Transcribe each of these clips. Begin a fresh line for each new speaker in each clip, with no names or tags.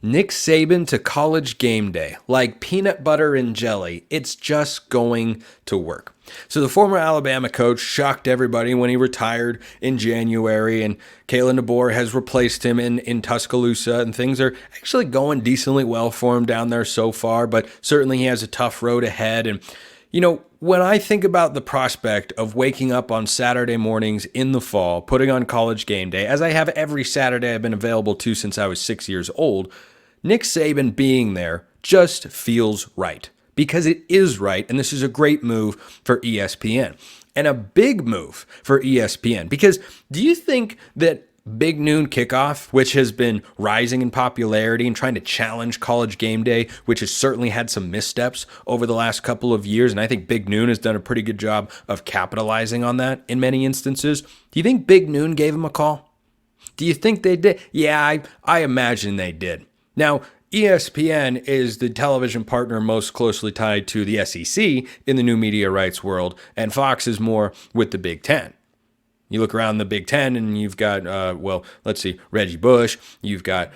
Nick Saban to College GameDay, like peanut butter and jelly. It's just going to work. So the former Alabama coach shocked everybody when he retired in January, and Kalen DeBoer has replaced him in Tuscaloosa, and things are actually going decently well for him down there so far, but certainly he has a tough road ahead. And when I think about the prospect of waking up on Saturday mornings in the fall, putting on College GameDay, as I have every Saturday I've been available to since I was 6 years old, Nick Saban being there just feels right, because it is right, and this is a great move for ESPN. And a big move for ESPN, because do you think that Big Noon Kickoff, which has been rising in popularity and trying to challenge College GameDay, which has certainly had some missteps over the last couple of years, and I think Big Noon has done a pretty good job of capitalizing on that in many instances. Do you think Big Noon gave him a call? Do you think they did? Yeah, I imagine they did. Now, ESPN is the television partner most closely tied to the SEC in the new media rights world, and Fox is more with the Big Ten. You look around the Big Ten and you've got, Reggie Bush, you've got,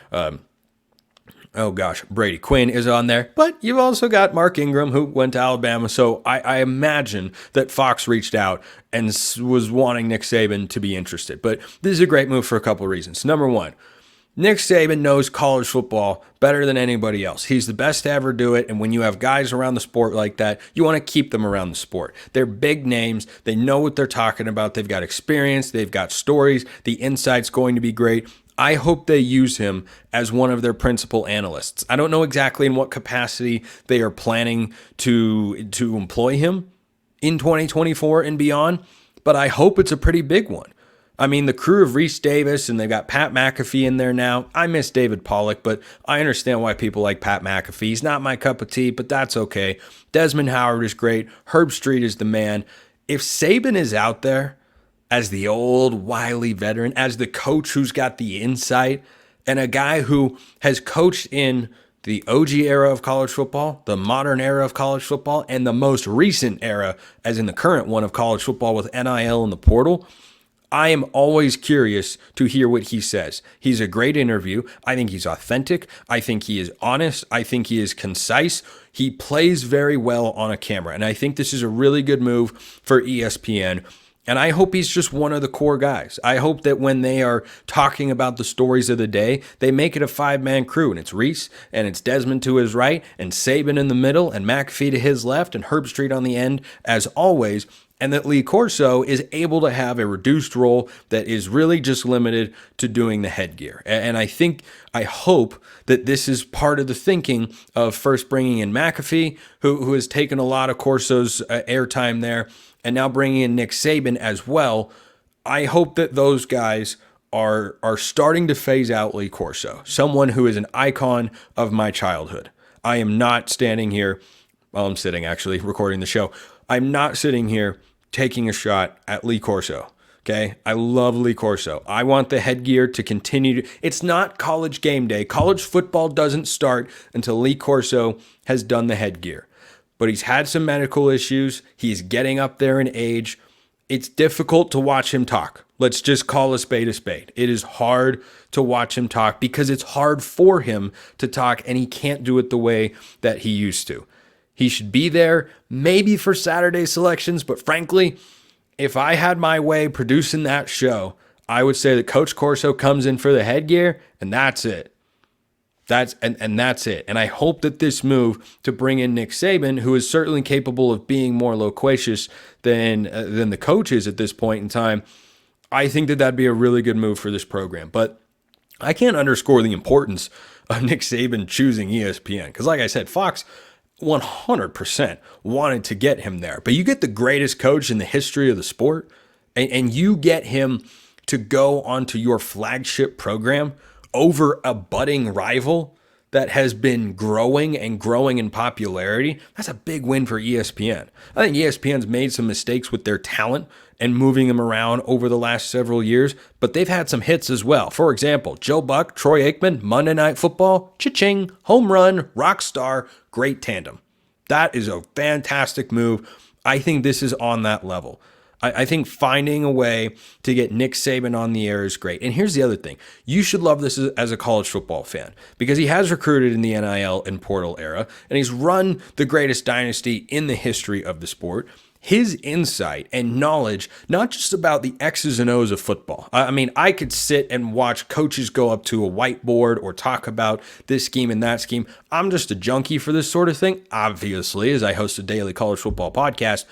Brady Quinn is on there, but you've also got Mark Ingram, who went to Alabama, so I imagine that Fox reached out and was wanting Nick Saban to be interested. But this is a great move for a couple of reasons. Number one, Nick Saban knows college football better than anybody else. He's the best to ever do it, and when you have guys around the sport like that, you want to keep them around the sport. They're big names. They know what they're talking about. They've got experience. They've got stories. The insight's going to be great. I hope they use him as one of their principal analysts. I don't know exactly in what capacity they are planning to employ him in 2024 and beyond, but I hope it's a pretty big one. I mean, the crew of Reese Davis, and they've got Pat McAfee in there now. I miss David Pollock, but I understand why people like Pat McAfee. He's not my cup of tea, but that's okay. Desmond Howard is great. Herb Street is the man. If Saban is out there as the old wily veteran, as the coach who's got the insight, and a guy who has coached in the OG era of college football, the modern era of college football, and the most recent era, as in the current one of college football with NIL and the portal, I am always curious to hear what he says. He's a great interview. I think he's authentic. I think he is honest. I think he is concise. He plays very well on a camera. And I think this is a really good move for ESPN. And I hope he's just one of the core guys. I hope that when they are talking about the stories of the day, they make it a five-man crew. And it's Reese, and it's Desmond to his right, and Saban in the middle, and McAfee to his left, and Herb Street on the end, as always. And that Lee Corso is able to have a reduced role that is really just limited to doing the headgear. And I hope that this is part of the thinking of first bringing in McAfee, who has taken a lot of Corso's airtime there, and now bringing in Nick Saban as well. I hope that those guys are starting to phase out Lee Corso, someone who is an icon of my childhood. I am not standing here, well, I'm sitting actually recording the show. I'm not sitting here taking a shot at Lee Corso. Okay. I love Lee Corso. I want the headgear to continue it's not College GameDay. College football doesn't start until Lee Corso has done the headgear. But he's had some medical issues. He's getting up there in age. It's difficult to watch him talk. Let's just call a spade a spade. It is hard to watch him talk because it's hard for him to talk, and he can't do it the way that he used to. He should be there maybe for Saturday selections, but frankly, if I had my way producing that show, I would say that Coach Corso comes in for the headgear, and that's it. That's it. And I hope that this move to bring in Nick Saban, who is certainly capable of being more loquacious than the coach is at this point in time, I think that that'd be a really good move for this program. But I can't underscore the importance of Nick Saban choosing ESPN because, like I said, Fox 100% wanted to get him there. But you get the greatest coach in the history of the sport, and you get him to go onto your flagship program over a budding rival that has been growing in popularity. That's a big win for ESPN. I think ESPN's made some mistakes with their talent and moving them around over the last several years, but they've had some hits as well. For example, Joe Buck, Troy Aikman, Monday Night Football, cha-ching, home run, rock star, great tandem. That is a fantastic move. I think this is on that level. I think finding a way to get Nick Saban on the air is great. And here's the other thing. You should love this as a college football fan because he has recruited in the NIL and portal era, and he's run the greatest dynasty in the history of the sport. His insight and knowledge, not just about the X's and O's of football. I mean, I could sit and watch coaches go up to a whiteboard or talk about this scheme and that scheme. I'm just a junkie for this sort of thing, obviously, as I host a daily college football podcast.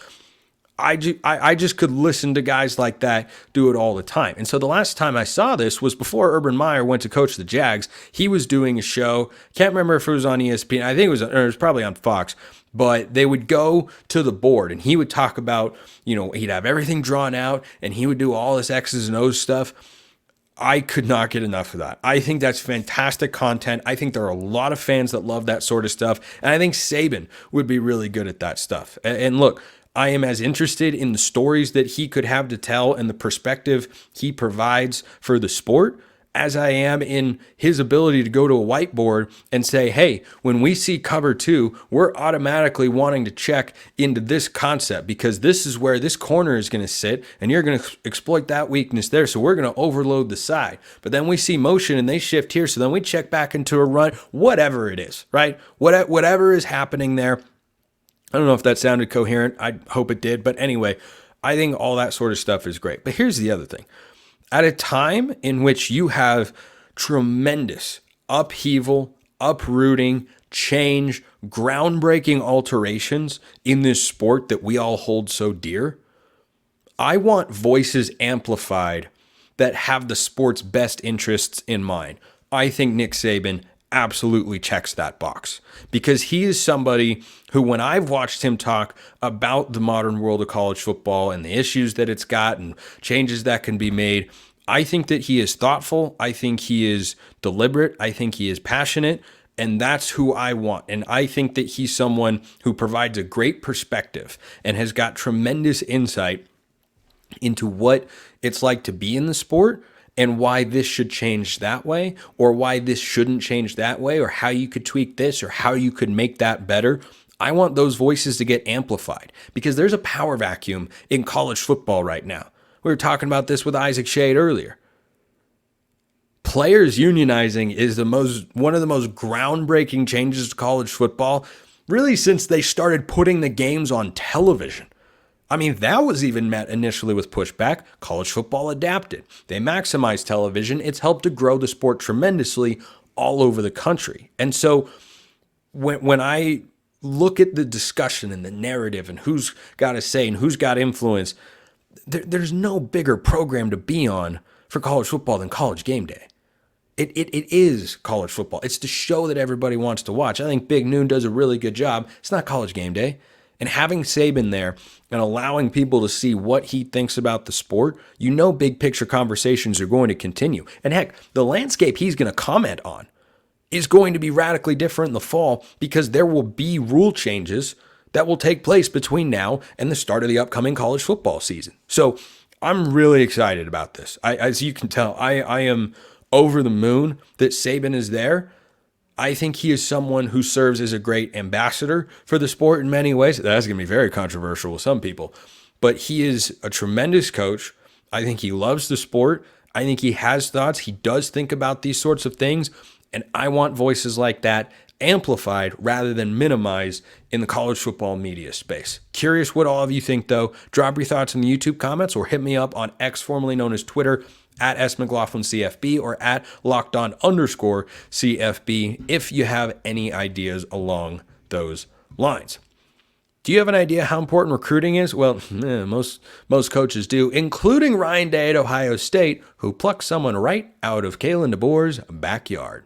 I just could listen to guys like that do it all the time. And so the last time I saw this was before Urban Meyer went to coach the Jags. He was doing a show. Can't remember if it was on ESPN. I think it was probably on Fox. But they would go to the board and he would talk about, he'd have everything drawn out and he would do all this X's and O's stuff. I could not get enough of that. I think that's fantastic content. I think there are a lot of fans that love that sort of stuff. And I think Saban would be really good at that stuff. And look, I am as interested in the stories that he could have to tell and the perspective he provides for the sport as I am in his ability to go to a whiteboard and say, hey, when we see cover 2, we're automatically wanting to check into this concept because this is where this corner is going to sit and you're going to exploit that weakness there. So we're going to overload the side. But then we see motion and they shift here. So then we check back into a run, whatever it is, right? Whatever is happening there. I don't know if that sounded coherent. I hope it did. But anyway, I think all that sort of stuff is great. But here's the other thing. At a time in which you have tremendous upheaval, uprooting, change, groundbreaking alterations in this sport that we all hold so dear, I want voices amplified that have the sport's best interests in mind. I think Nick Saban absolutely checks that box because he is somebody who, when I've watched him talk about the modern world of college football and the issues that it's got and changes that can be made, I think that he is thoughtful. I think he is deliberate. I think he is passionate. And that's who I want. And I think that he's someone who provides a great perspective and has got tremendous insight into what it's like to be in the sport and why this should change that way, or why this shouldn't change that way, or how you could tweak this, or how you could make that better. I want those voices to get amplified because there's a power vacuum in college football right now. We were talking about this with Isaac Shade earlier. Players unionizing is one of the most groundbreaking changes to college football, really since they started putting the games on television. I mean, that was even met initially with pushback. College football adapted. They maximized television. It's helped to grow the sport tremendously all over the country. And so when I look at the discussion and the narrative and who's got a say and who's got influence, there's no bigger program to be on for college football than College GameDay. It is college football. It's the show that everybody wants to watch. I think Big Noon does a really good job. It's not College GameDay. And having Saban there and allowing people to see what he thinks about the sport, big picture conversations are going to continue. And heck, the landscape he's going to comment on is going to be radically different in the fall because there will be rule changes that will take place between now and the start of the upcoming college football season. So I'm really excited about this. As you can tell, I am over the moon that Saban is there. I think he is someone who serves as a great ambassador for the sport in many ways. That's going to be very controversial with some people, but he is a tremendous coach. I think he loves the sport. I think he has thoughts. He does think about these sorts of things, and I want voices like that amplified rather than minimized in the college football media space. Curious what all of you think, though. Drop your thoughts in the YouTube comments or hit me up on X, formerly known as Twitter, at @SMcLaughlinCFB or at @LockedOn_CFB if you have any ideas along those lines. Do you have an idea how important recruiting is? Well, most coaches do, including Ryan Day at Ohio State, who plucked someone right out of Kalen DeBoer's backyard.